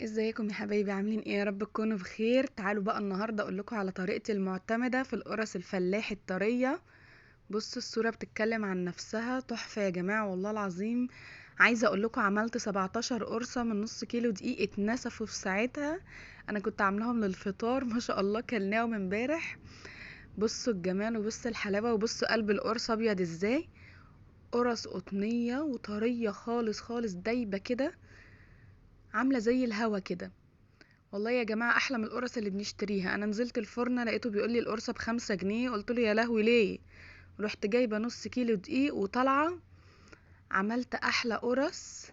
ازيكم يا حبايبي؟ عاملين ايه؟ يا رب تكونوا بخير. تعالوا بقى النهارده اقول لكم على طريقتي المعتمده في القرص الفلاح الطريه. بصوا الصوره بتتكلم عن نفسها، تحفه يا جماعه والله العظيم. عايزه اقول لكم عملت 17 قرصه من نص كيلو دقيق اتنسفوا في ساعتها. انا كنت عاملاهم للفطار ما شاء الله، كلناهم امبارح. بصوا الجمال وبصوا الحلاوه وبصوا قلب القرص ابيض ازاي. قرص قطنيه وطريه خالص خالص، دايبه كده، عامله زي الهوا كده. والله يا جماعة أحلى من القرص اللي بنشتريها. أنا نزلت الفرن لقيته بيقولي القرصة ب5 جنيه، قلت له يا لهوي ليه. رحت جايبة نص كيلو دقيق وطالعة عملت أحلى قرص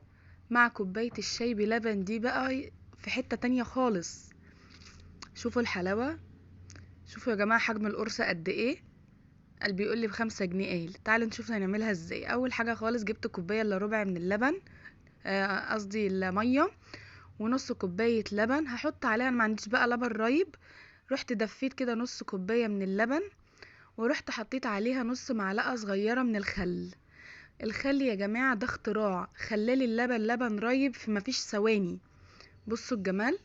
مع كوباية الشاي بلبن دي بقى، في حتة تانية خالص. شوفوا الحلاوة، شوفوا يا جماعة حجم القرصة قد ايه. قال بيقولي ب5 جنيه. قال تعالوا نشوف هنعملها ازاي. أول حاجة خالص جبت كوباية الا ربع من اللبن، قصدي المية، ونص كوباية لبن. هحط عليها، انا ما عنديش بقى لبن رايب، رحت دفيت كده نص كوباية من اللبن، ورحت حطيت عليها نص معلقة صغيرة من الخل. الخل يا جماعة ده اختراع، خلالي اللبن لبن رايب في مفيش ثواني. بصوا الجمال.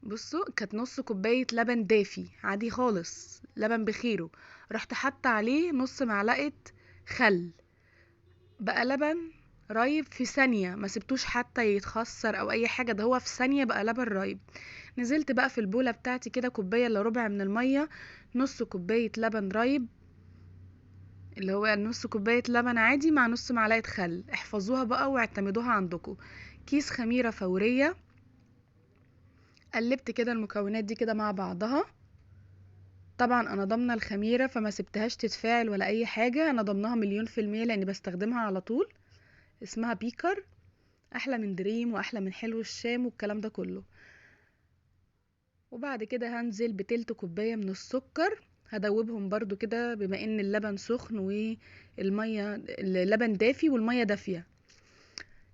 بصوا كانت نص كوباية لبن دافي عادي خالص، لبن بخيره، رحت حط عليه نص معلقة خل، بقى لبن رايب في ثانية. ما سبتوش حتى يتخسر او اي حاجة، ده هو في ثانية بقى لبن رايب. نزلت بقى في البولة بتاعتي كده كوباية الا ربع من المية، نص كوباية لبن رايب، اللي هو نص كوباية لبن عادي مع نص معلقة خل. احفظوها بقى واعتمدوها عندكم. كيس خميرة فورية. قلبت كده المكونات دي كده مع بعضها. طبعا انا ضامنة الخميرة فما سبتهاش تتفاعل ولا اي حاجة، انا ضامناها 100% لاني بستخدمها على طول. اسمها بيكر، احلى من دريم واحلى من حلو الشام والكلام ده كله. وبعد كده هنزل بتلت كوباية من السكر، هدوبهم برضو كده بما ان اللبن سخن والمية، اللبن دافي والمية دافية.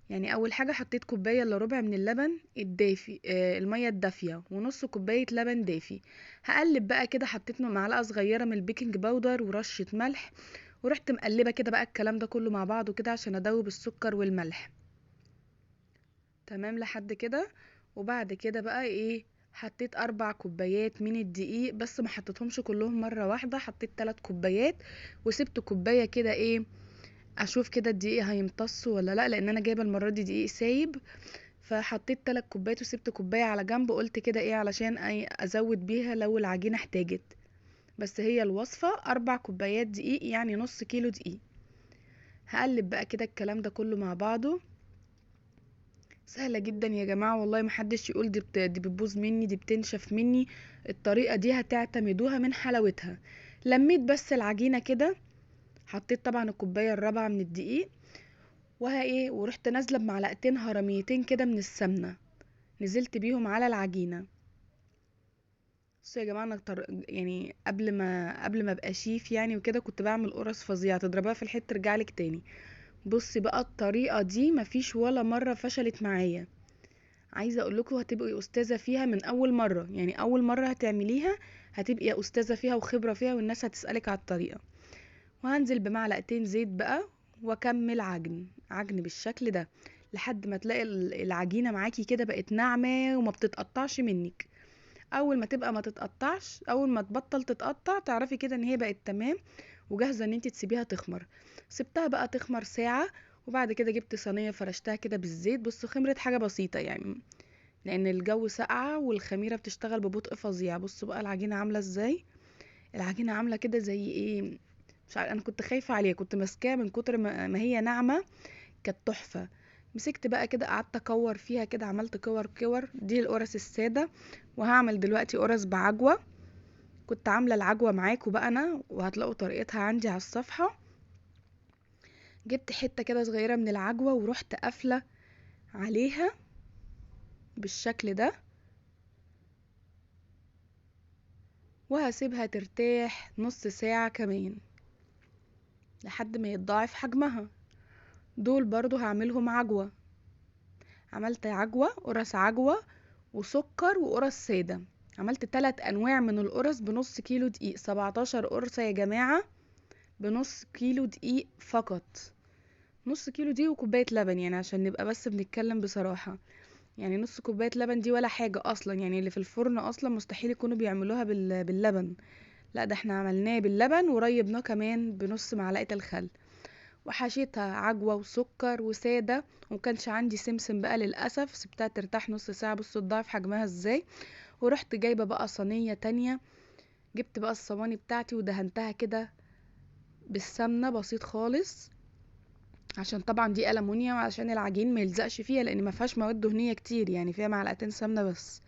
يعني اول حاجة حطيت كوباية الا ربع من اللبن الدافي، المية الدافية، ونص كوباية لبن دافي. هقلب بقى كده، حطيت معلقة صغيرة من البيكنج باودر ورشة ملح، ورحت مقلبة كده بقى الكلام ده كله مع بعضه كده عشان ادوب السكر والملح. تمام لحد كده. وبعد كده بقى ايه، حطيت 4 كوبايات من الدقيق، بس ما حطيتهمش كلهم مرة واحدة، حطيت 3 كوبايات وسبت كوباية كده ايه، اشوف كده الدقيق هيمتصوا ولا لا، لان انا جايبة المرة دي دقيق سايب. فحطيت 3 كوبايات وسبت كوباية على جنب، قلت كده ايه علشان ازود بيها لو العجينة احتاجت. بس هي الوصفة 4 كوبايات دقيق يعني نص كيلو دقيق. هقلب بقى كده الكلام ده كله مع بعضه. سهلة جدا يا جماعة والله، محدش يقول دي بتبوظ مني، دي بتنشف مني. الطريقة دي هتعتمدوها من حلاوتها. لميت بس العجينة كده، حطيت طبعا الكوباية الرابعة من الدقيق، ورحت نازلة بمعلقتين هرميتين كده من السمنة، نزلت بيهم على العجينة. بصوا يا جماعة انا يعني قبل ما ابقى شيف يعني وكده، كنت بعمل قرص فظيعة تضربها في الحيط ترجعلك تاني. بصي بقى الطريقة دي مفيش ولا مرة فشلت معايا. عايزه اقول لكم هتبقي استاذه فيها من اول مره، يعني اول مره هتعمليها هتبقي استاذه فيها وخبره فيها، والناس هتسالك على الطريقه. وهنزل بمعلقتين زيت بقى، واكمل عجن عجن بالشكل ده لحد ما تلاقي العجينه معاكي كده بقت ناعمه وما بتتقطعش منك. اول ما تبقى ما تتقطعش، اول ما تبطل تتقطع تعرفي كده ان هي بقت تمام وجاهزه ان انت تسيبيها تخمر. سبتها بقى تخمر ساعه، وبعد كده جبت صينيه فرشتها كده بالزيت. بصوا خمرت حاجه بسيطه يعني، لان الجو ساقعه والخميره بتشتغل ببطء فظيع. بصوا بقى العجينه عامله ازاي. العجينه عامله كده زي ايه، مش عارفه، انا كنت خايفه عليها، كنت ماسكاها من كتر ما هي ناعمه، كانت تحفه. مسكت بقى كده قعدت اكور فيها كده، عملت كور كور. دي القرص الساده. وهعمل دلوقتي قرص بعجوه. كنت عامله العجوه معاكم بقى انا، وهتلاقوا طريقتها عندي على الصفحه. جبت حته كده صغيره من العجوه ورحت قافله عليها بالشكل ده، وهسيبها ترتاح نص ساعة كمان لحد ما يتضاعف حجمها. دول برضو هعملهم عجوة. عملت عجوة، قرص عجوة وسكر وقرص سادة. عملت 3 انواع من القرص بنص كيلو دقيق، 17 قرصة يا جماعة بنص كيلو دقيق فقط. نص كيلو دقيق وكوباية لبن، يعني عشان نبقى بس بنتكلم بصراحة. يعني نص كوباية لبن دي ولا حاجة اصلا، يعني اللي في الفرن اصلا مستحيل يكونوا بيعملوها باللبن. لا ده احنا عملناه باللبن وريبناه كمان بنص معلقة الخل. وحشيتها عجوة وسكر وسادة. ومكانش عندي سمسم بقى للأسف، سبتها ترتاح نص ساعة. بصوا تضاعف حجمها ازاي. ورحت جايبة بقى صينية تانية، جبت بقى الصواني بتاعتي ودهنتها كده بالسمنة بسيط خالص، عشان طبعا دي ألمونيا وعشان العجين ما يلزقش فيها، لان ما فيهاش مواد دهنية كتير، يعني فيها معلقتين سمنة بس.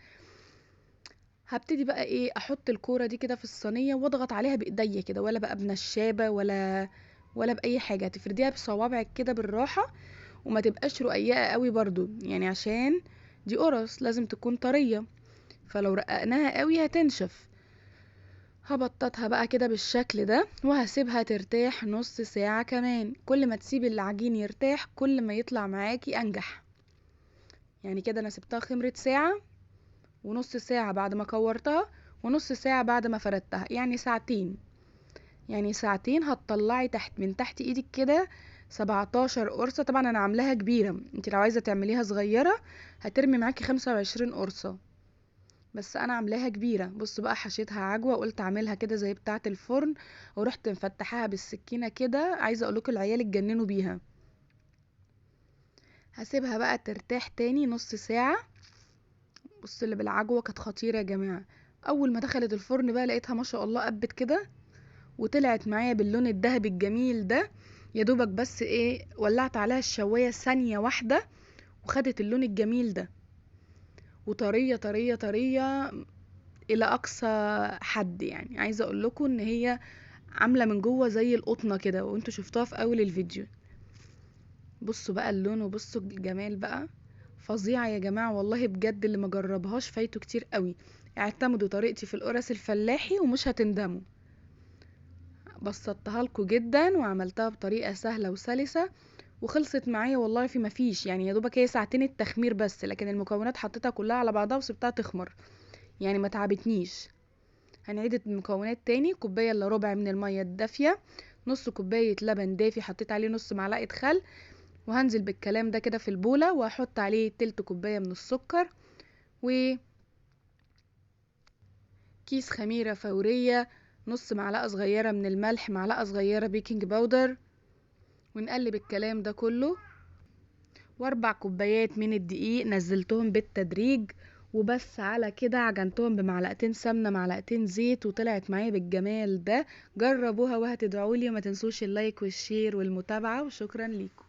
هبتدي بقى ايه، احط الكورة دي كده في الصينية واضغط عليها بايديا كده، ولا بقى بنشابة ولا باي حاجة. هتفرديها بصوابعك كده بالراحة، وما تبقاش رقيقة قوي برضو، يعني عشان دي قرص لازم تكون طرية، فلو رققناها قوي هتنشف. هبططها بقى كده بالشكل ده وهسيبها ترتاح نص ساعة كمان. كل ما تسيب العجين يرتاح كل ما يطلع معاكي انجح. يعني كده انا سبتها خمرة ساعة، ونص ساعة بعد ما كورتها، ونص ساعة بعد ما فردتها، يعني ساعتين. يعني ساعتين هتطلعي من تحت ايدك كده 17 قرصة. طبعا انا عاملاها كبيرة، انت لو عايزة تعمليها صغيرة هترمي معاكي 25 قرصة، بس انا عاملاها كبيرة. بصوا بقى حشيتها عجوة، قلت اعملها كده زي بتاعة الفرن، ورحت مفتحاها بالسكينة كده. عايزة اقولكوا العيال اتجننوا بيها. هسيبها بقى ترتاح تاني نص ساعة. بص اللي بالعجوة كانت خطيرة يا جماعة. اول ما دخلت الفرن بقى لقيتها ما شاء الله قبت كده، وطلعت معايا باللون الذهبي الجميل ده. يا دوبك بس ايه، ولعت عليها الشواية ثانية واحدة وخدت اللون الجميل ده. وطرية طرية طرية الى اقصى حد. يعني عايزة اقول لكم ان هي عاملة من جوه زي القطنة كده، وانتوا شفتوها في اول الفيديو. بصوا بقى اللون وبصوا الجمال بقى. فظيعة يا جماعة والله بجد، اللي مجربهاش فايته كتير قوي. اعتمدوا طريقتي في القرص الفلاحي ومش هتندموا. بسطتها لكم جدا وعملتها بطريقة سهلة وسلسة، وخلصت معايا والله في مفيش، يعني يا دوبك هي ساعتين التخمير بس، لكن المكونات حطيتها كلها على بعضها وسبتها تخمر، يعني ما تعبتنيش. هنعيد المكونات تاني. كوباية الا ربع من المية الدافية، نص كوباية لبن دافي حطيت عليه نص معلقة خل، وهنزل بالكلام ده كده في البولة، وهحط عليه تلت كوباية من السكر، وكيس خميرة فورية، نص معلقة صغيرة من الملح، معلقة صغيرة بيكنج باودر، ونقلب الكلام ده كله. واربع كوبايات من الدقيق نزلتهم بالتدريج، وبس على كده عجنتهم بمعلقتين سمنة معلقتين زيت، وطلعت معايا بالجمال ده. جربوها وهتدعولي، وما تنسوش اللايك والشير والمتابعة، وشكرا ليكم.